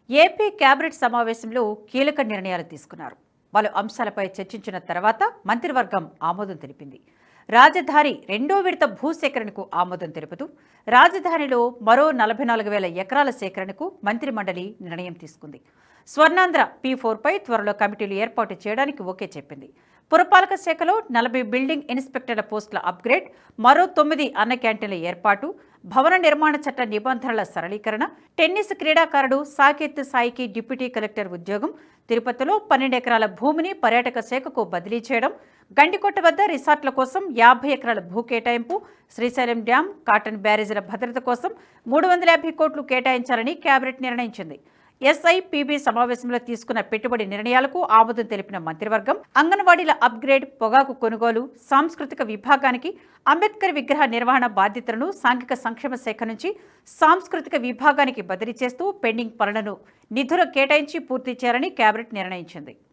AP cabinet సమావేశంలో కీలక నిర్ణయాలు తీసుకున్నారు. పలు అంశాలపై చర్చించిన తర్వాత మంత్రివర్గం ఆమోదం తెలిపింది. రాజధాని రెండో విడత భూసేకరణకు ఆమోదం తెలుపుతూ రాజధానిలో మరో 44,000 ఎకరాల సేకరణకు మంత్రిమండలి నిర్ణయం తీసుకుంది. స్వర్ణాంధ్ర P4 పై త్వరలో కమిటీలు ఏర్పాటు చేయడానికి ఓకే చెప్పింది. పురపాలక శాఖలో 40 బిల్డింగ్ ఇన్స్పెక్టర్ల పోస్టుల అప్గ్రేడ్, మరో 9 అన్న క్యాంటీన్ల ఏర్పాటు, భవన నిర్మాణ చట్ట నిబంధనల సరళీకరణ, టెన్నిస్ క్రీడాకారుడు సాకేత్ సాయికి డిప్యూటీ కలెక్టర్ ఉద్యోగం, తిరుపతిలో 12 ఎకరాల భూమిని పర్యాటక శాఖకు బదిలీ చేయడం, గండికోట వద్ద రిసార్ట్ల కోసం 50 ఎకరాల భూ కేటాయింపు, శ్రీశైలం డ్యాం, కాటన్ బ్యారేజీల భద్రత కోసం 350 కోట్లు కేటాయించాలని కేబినెట్ నిర్ణయించింది. SIPB సమావేశంలో తీసుకున్న పెట్టుబడి నిర్ణయాలకు ఆమోదం తెలిపిన మంత్రివర్గం అంగన్వాడీల అప్గ్రేడ్, పొగాకు కొనుగోలు, సాంస్కృతిక విభాగానికి అంబేద్కర్ విగ్రహ నిర్వహణ బాధ్యతలను సాంఘిక సంక్షేమ శాఖ నుంచి సాంస్కృతిక విభాగానికి బదిలీ చేస్తూ పెండింగ్ పనులను నిధులు కేటాయించి పూర్తి చేయాలని కేబినెట్ నిర్ణయించింది.